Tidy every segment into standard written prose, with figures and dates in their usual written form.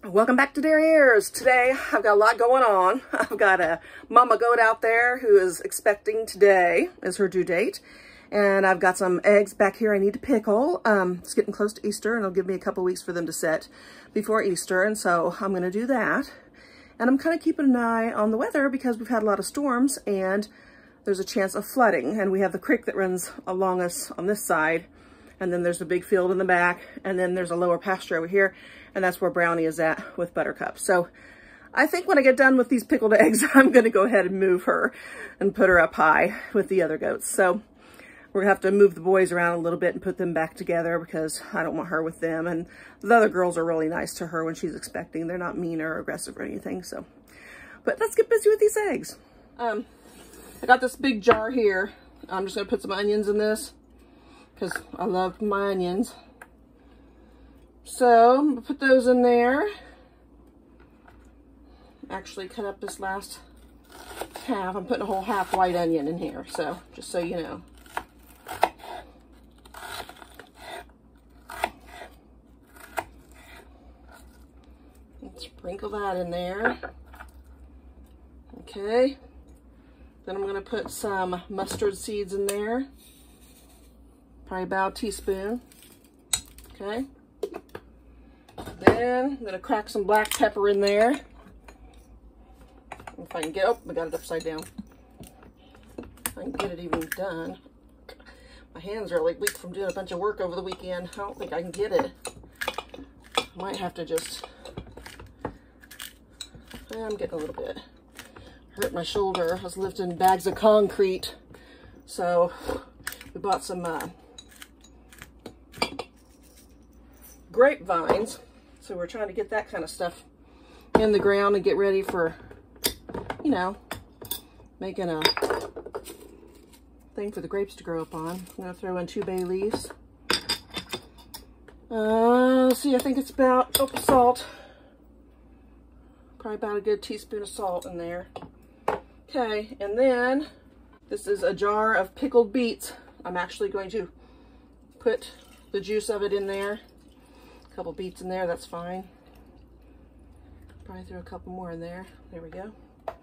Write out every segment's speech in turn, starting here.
Welcome back to Derrieres. Today I've got a lot going on. I've got a mama goat out there who is expecting today is her due date. And I've got some eggs back here I need to pickle. It's getting close to Easter and it'll give me a couple weeks for them to set before Easter. And so I'm going to do that. And I'm kind of keeping an eye on the weather because we've had a lot of storms and there's a chance of flooding. And we have the creek that runs along us on this side. And then there's a big field in the back. And then there's a lower pasture over here. And that's where Brownie is at with Buttercup. So I think when I get done with these pickled eggs, I'm going to go ahead and move her and put her up high with the other goats. So we're going to have to move the boys around a little bit and put them back together because I don't want her with them. And the other girls are really nice to her when she's expecting. They're not mean or aggressive or anything. So, but let's get busy with these eggs. I got this big jar here. I'm just going to put some onions in this because I love my onions. So I'm gonna put those in there. Actually cut up this last half. I'm putting a whole half white onion in here, so just so you know. Let's sprinkle that in there. Okay. Then I'm gonna put some mustard seeds in there. Probably about a teaspoon. Okay. Then I'm gonna crack some black pepper in there. If I can get, oh, I got it upside down. If I can get it even done. My hands are like weak from doing a bunch of work over the weekend. I don't think I can get it. Might have to just, I'm getting a little bit. Hurt my shoulder. I was lifting bags of concrete. So we bought some grapevines. So we're trying to get that kind of stuff in the ground and get ready for, you know, making a thing for the grapes to grow up on. I'm going to throw in 2 bay leaves. Let's see, I think it's about, oh, salt. Probably about a good teaspoon of salt in there. Okay, and then this is a jar of pickled beets. I'm actually going to put the juice of it in there. Couple beets in there, that's fine. Probably throw a couple more in there. There we go. And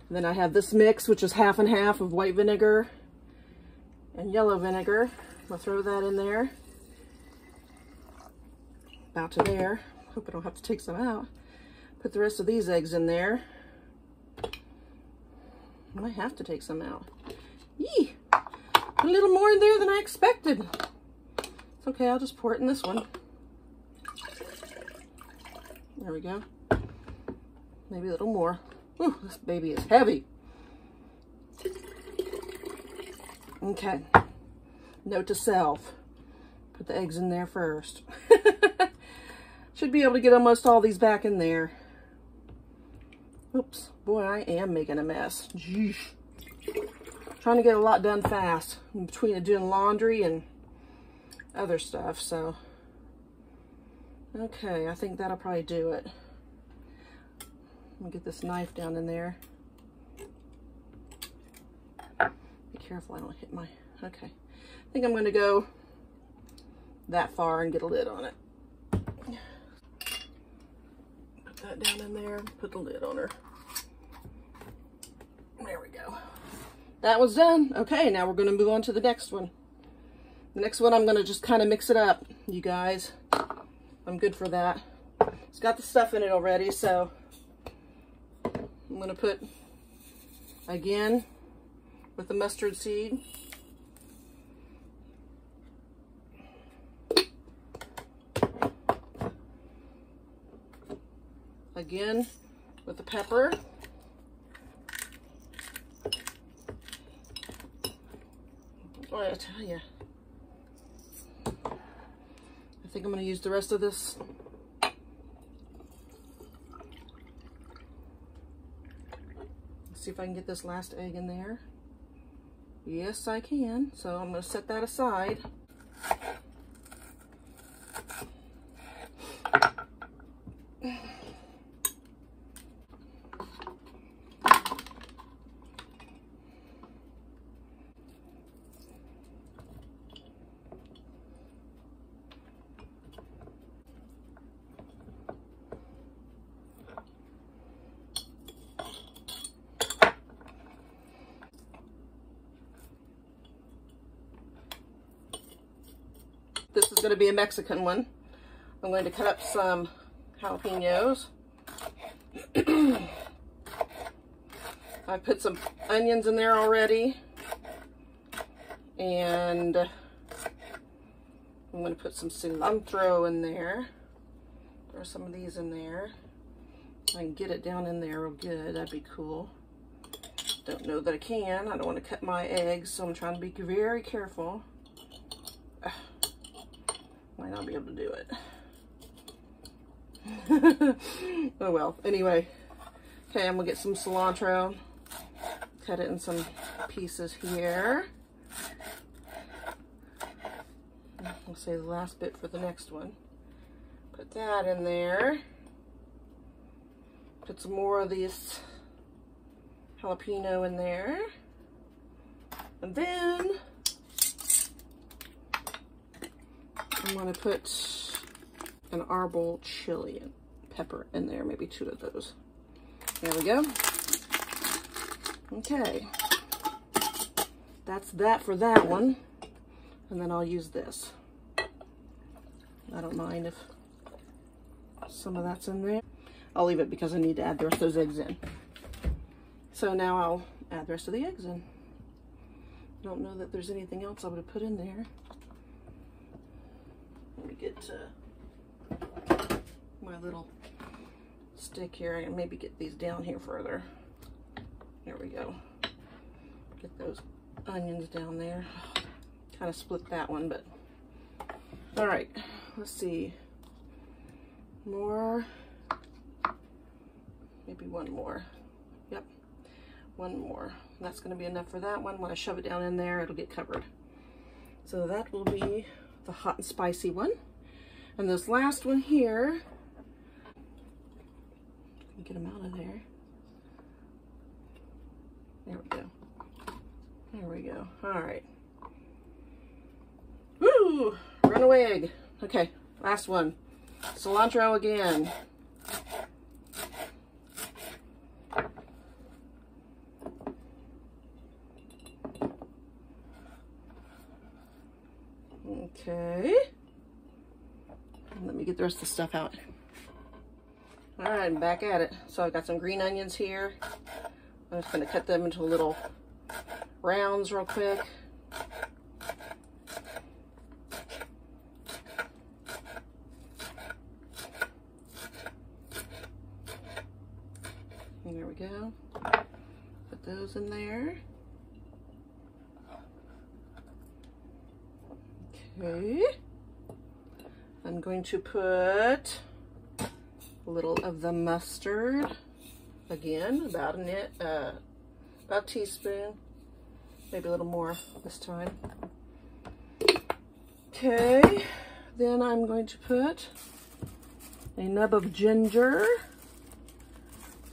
then I have this mix, which is half and half of white vinegar and yellow vinegar. I'll throw that in there. About to there. Hope I don't have to take some out. Put the rest of these eggs in there. I might have to take some out. Yee! A little more in there than I expected. It's okay, I'll just pour it in this one. There we go. Maybe a little more. Ooh, this baby is heavy. Okay. Note to self. Put the eggs in there first. Should be able to get almost all these back in there. Oops. Boy, I am making a mess. Jeez. Trying to get a lot done fast. In between doing laundry and other stuff, so. Okay, I think that'll probably do it. I'm gonna get this knife down in there. Be careful I don't hit my, okay. I think I'm gonna go that far and get a lid on it. Put that down in there, put the lid on her. There we go. That was done. Okay, now we're gonna move on to the next one. The next one I'm gonna just kind of mix it up, you guys. I'm good for that. It's got the stuff in it already, so I'm gonna put, again, with the mustard seed. Again, with the pepper. Boy, I tell you. I think I'm going to use the rest of this. Let's see if I can get this last egg in there. Yes, I can. So I'm going to set that aside. this is going to be a Mexican one. I'm going to cut up some jalapenos. I put some onions in there already. And I'm going to put some cilantro in there. Throw some of these in there. I can get it down in there real good. That'd be cool. Don't know that I can. I don't want to cut my eggs, so I'm trying to be very careful. Might not be able to do it. Oh well. Anyway. Okay, I'm going to get some cilantro. Cut it in some pieces here. I'll save the last bit for the next one. Put that in there. Put some more of these jalapeno in there. And then I'm going to put an arbol chili and pepper in there, maybe 2 of those. There we go. Okay. That's that for that one. And then I'll use this. I don't mind if some of that's in there. I'll leave it because I need to add the rest of those eggs in. So now I'll add the rest of the eggs in. Don't know that there's anything else I would have put in there. Let me get my little stick here and maybe get these down here further. There we go. Get those onions down there. Kind of split that one, but all right. Let's see. More. Maybe one more. Yep. One more. That's going to be enough for that one. When I shove it down in there, it'll get covered. So that will be the hot and spicy one. And this last one here, get them out of there. There we go. There we go. All right. Woo! Runaway egg. Okay, last one. Cilantro again. Okay. And let me get the rest of the stuff out. All right, I'm back at it. So I've got some green onions here. I'm just going to cut them into little rounds real quick. And there we go. Put those in there. Okay. I'm going to put a little of the mustard. Again, about a teaspoon. Maybe a little more this time. Okay. Then I'm going to put a nub of ginger.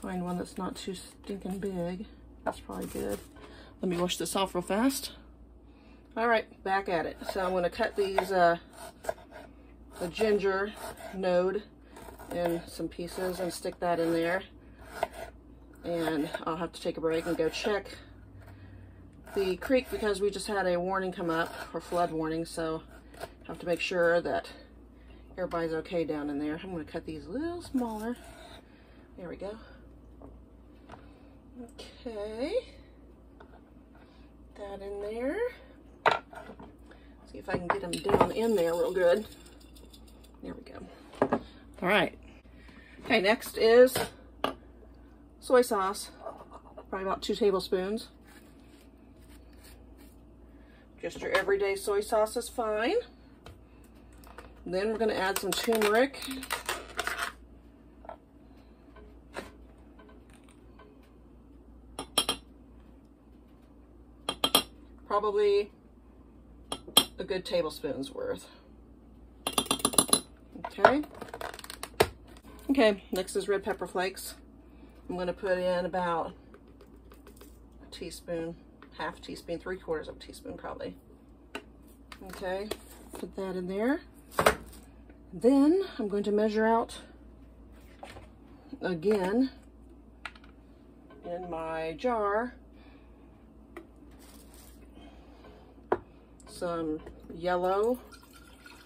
Find one that's not too stinking big. That's probably good. Let me wash this off real fast. All right, back at it. So I'm going to cut these, the ginger node in some pieces and stick that in there. And I'll have to take a break and go check the creek because we just had a warning come up for flood warning. So I have to make sure that everybody's okay down in there. I'm going to cut these a little smaller. There we go. Okay, that in there. See if I can get them down in there real good. There we go. All right. Okay, next is soy sauce. Probably about 2 tablespoons. Just your everyday soy sauce is fine. Then we're going to add some turmeric. Probably a good tablespoon's worth. Okay. Okay, next is red pepper flakes. I'm going to put in about a teaspoon, half teaspoon, 3/4 of a teaspoon probably. Okay, put that in there. Then I'm going to measure out again in my jar some yellow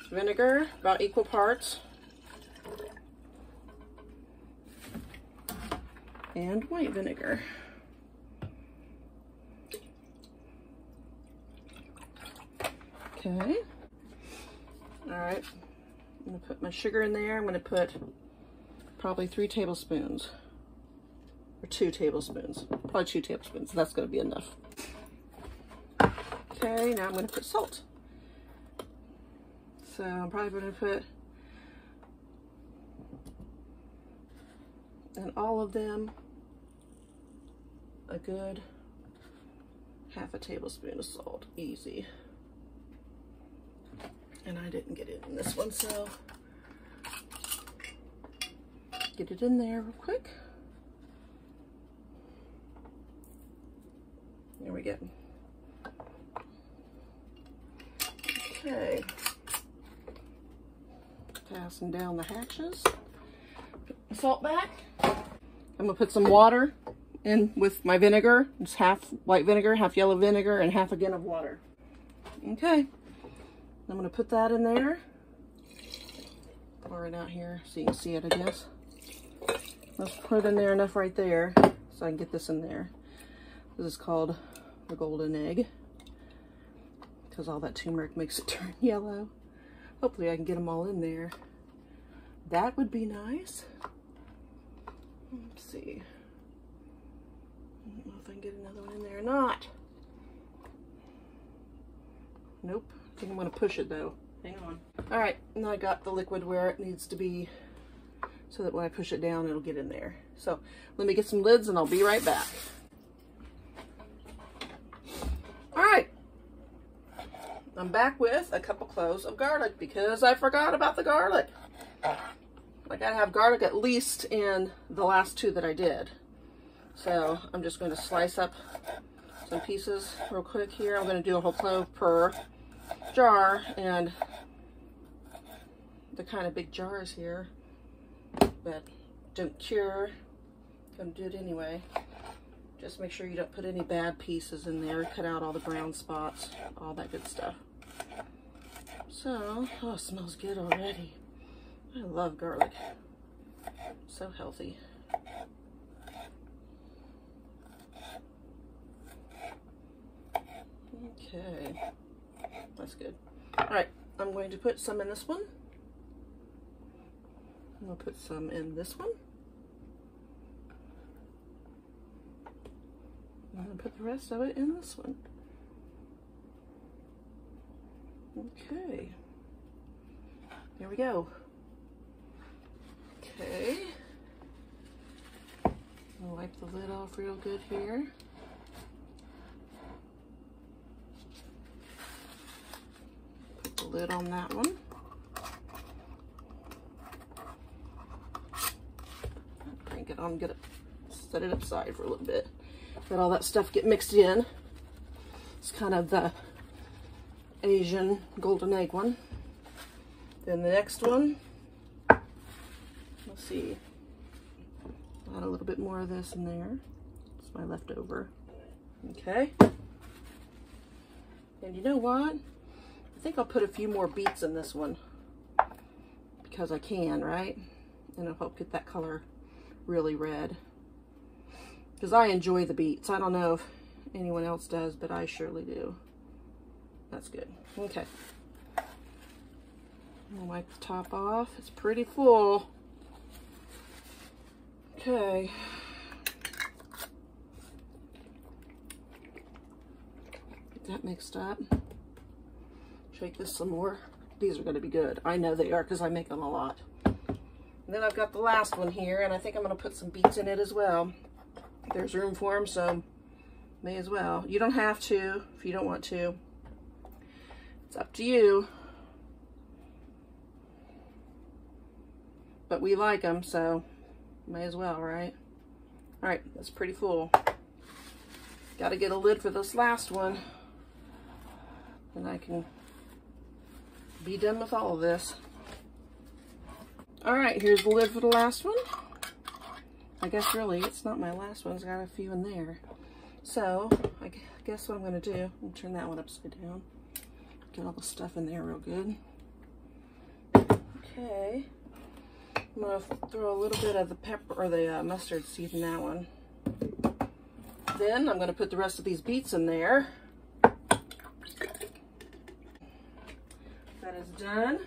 vinegar, about equal parts, and white vinegar. Okay. All right. I'm going to put my sugar in there. I'm going to put probably 3 tablespoons. Or 2 tablespoons. Probably 2 tablespoons. That's going to be enough. Okay, now I'm going to put salt. So I'm probably going to put in all of them a good ½ tablespoon of salt. Easy. And I didn't get it in this one, so get it in there real quick. There we go. Okay. Passing down the hatches. Put the salt back. I'm gonna put some water in with my vinegar. It's half white vinegar, half yellow vinegar, and half again of water. Okay. I'm going to put that in there. Pour it out here so you can see it, I guess. Let's put in there enough right there so I can get this in there. This is called the golden egg because all that turmeric makes it turn yellow. Hopefully I can get them all in there. That would be nice. Let's see. I don't know if I can get another one in there or not. Nope. I think I'm going to push it though. Hang on. All right, now I got the liquid where it needs to be so that when I push it down, it'll get in there. So let me get some lids and I'll be right back. All right, I'm back with a couple cloves of garlic because I forgot about the garlic. I gotta have garlic at least in the last 2 that I did. So I'm just going to slice up some pieces real quick here. I'm going to do a whole clove per jar, and the kind of big jars here that don't cure, gonna do it anyway. Just make sure you don't put any bad pieces in there. Cut out all the brown spots, all that good stuff. So, oh, it smells good already. I love garlic. So healthy. Okay. That's good. All right, I'm going to put some in this one. I'm going to put some in this one. I'm going to put the rest of it in this one. Okay. There we go. Okay. I'll wipe the lid off real good here. Lid on that one. Crank it on, get it, set it aside for a little bit. Let all that stuff get mixed in. It's kind of the Asian golden egg one. Then the next one, let's see, add a little bit more of this in there. It's my leftover. Okay. And you know what? I think I'll put a few more beets in this one because I can, right? And it'll help get that color really red. Because I enjoy the beets. I don't know if anyone else does, but I surely do. That's good. Okay. I'll wipe the top off. It's pretty full. Okay. Get that mixed up. Shake this some more. These are going to be good. I know they are because I make them a lot. And then I've got the last one here, and I think I'm going to put some beets in it as well. There's room for them, so may as well. You don't have to if you don't want to. It's up to you. But we like them, so may as well, right? All right, that's pretty full. Got to get a lid for this last one, and I can be done with all of this. All right, here's the lid for the last one. I guess really it's not my last one. It's got a few in there. So I guess what I'm going to do, I'll turn that one upside down. Get all the stuff in there real good. Okay. I'm gonna throw a little bit of the pepper or the mustard seed in that one. Then I'm gonna put the rest of these beets in there. That is done.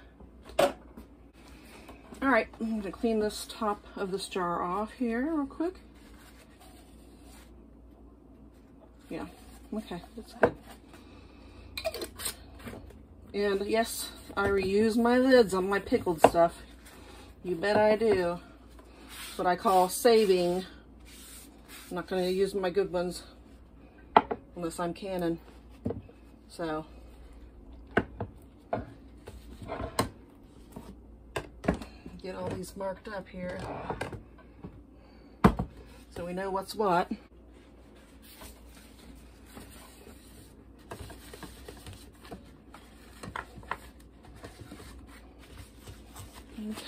All right, I'm gonna clean this top of this jar off here real quick. Yeah, okay, that's good. And yes, I reuse my lids on my pickled stuff. You bet I do. That's what I call saving. I'm not going to use my good ones unless I'm canning. So, get all these marked up here so we know what's what.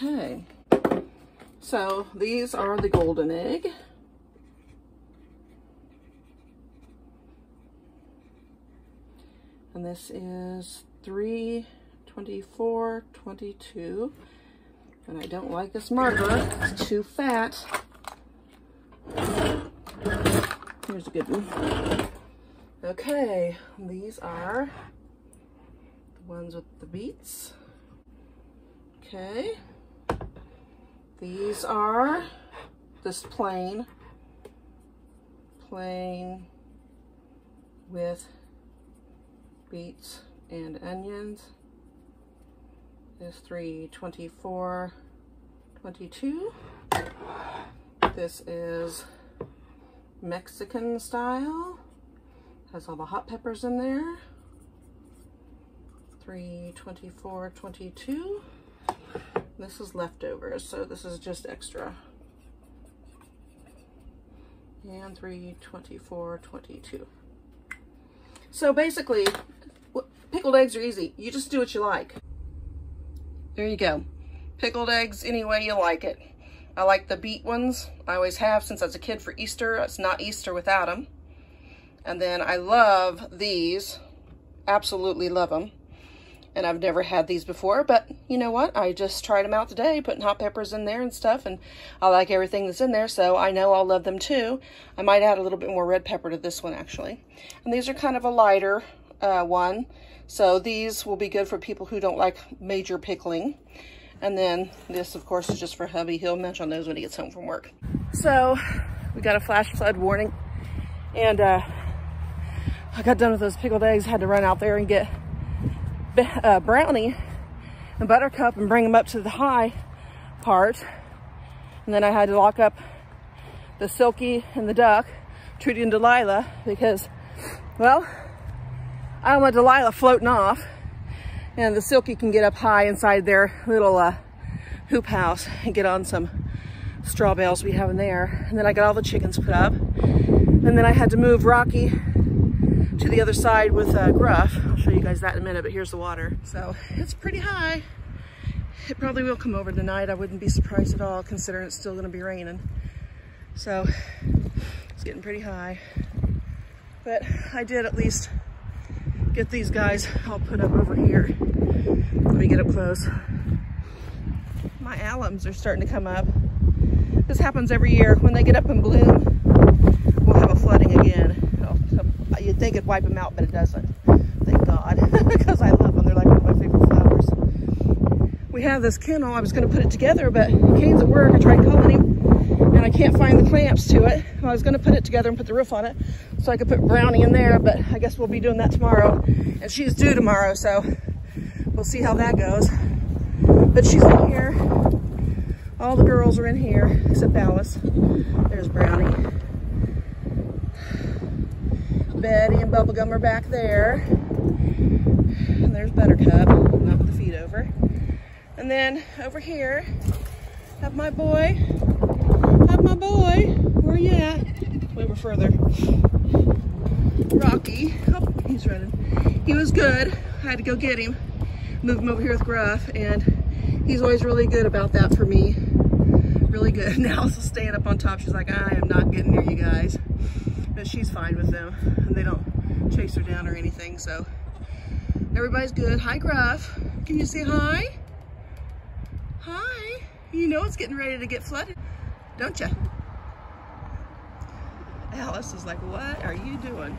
Okay, so these are the golden egg. And this is 3, 24, 22. And I don't like this marker, it's too fat. Here's a good one. Okay, these are the ones with the beets. Okay, these are this plain with beets and onions. This 3, 24, 22. This is Mexican style. Has all the hot peppers in there. 3, 24, 22. This is leftovers, so this is just extra. And 3, 24, 22. So basically, pickled eggs are easy. You just do what you like. There you go. Pickled eggs any way you like it. I like the beet ones. I always have since I was a kid for Easter. It's not Easter without them. And then I love these. Absolutely love them. And I've never had these before, but you know what? I just tried them out today, putting hot peppers in there and stuff, and I like everything that's in there, so I know I'll love them too. I might add a little bit more red pepper to this one, actually. And these are kind of a lighter one, so these will be good for people who don't like major pickling. And then this, of course, is just for hubby. He'll munch on those when he gets home from work. So we got a flash flood warning, and I got done with those pickled eggs, had to run out there and get brownie and buttercup and bring them up to the high part. And then I had to lock up the Silky and the duck, Trudy and Delilah, because, well, I don't want Delilah floating off, and the Silky can get up high inside their little hoop house and get on some straw bales we have in there. And then I got all the chickens put up, and then I had to move Rocky to the other side with Gruff. I'll show you guys that in a minute, but here's the water. So it's pretty high. It probably will come over tonight. I wouldn't be surprised at all, considering it's still gonna be raining. So it's getting pretty high. But I did at least get these guys all put up over here. Let me get up close. My alums are starting to come up. This happens every year. When they get up and bloom, we'll have a flooding again. You'd think it'd wipe them out, but it doesn't. Thank God, because I love them. They're like one of my favorite flowers. We have this kennel. I was going to put it together, but Kane's at work. I tried calling him, and I can't find the clamps to it. I was going to put it together and put the roof on it so I could put Brownie in there, but I guess we'll be doing that tomorrow. And she's due tomorrow, so we'll see how that goes. But she's in here. All the girls are in here, except Alice. There's Brownie. Betty and Bubblegum are back there. And there's Buttercup, not with the feet over. And then over here, have my boy. Where you at? Way over further. Rocky. Oh, he's running. He was good. I had to go get him. Move him over here with Gruff, and he's always really good about that for me. Really good. Now Alice is staying up on top. She's like, I am not getting near you guys. But she's fine with them, and they don't chase her down or anything, so everybody's good. Hi, Gruff. Can you say hi? Hi. You know it's getting ready to get flooded, don't you? Alice is like, what are you doing?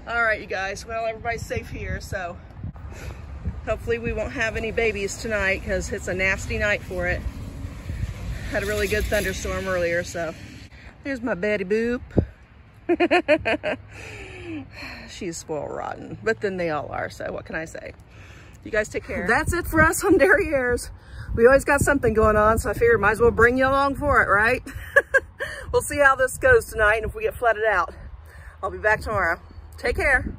All right, you guys. Well, everybody's safe here, so hopefully we won't have any babies tonight because it's a nasty night for it. Had a really good thunderstorm earlier, so there's my Betty Boop. She's spoiled rotten, but then they all are, so what can I say? You guys take care. That's it for us on Derrieres. We always got something going on, so I figured might as well bring you along for it, right? We'll see how this goes tonight and if we get flooded out. I'll be back tomorrow. Take care.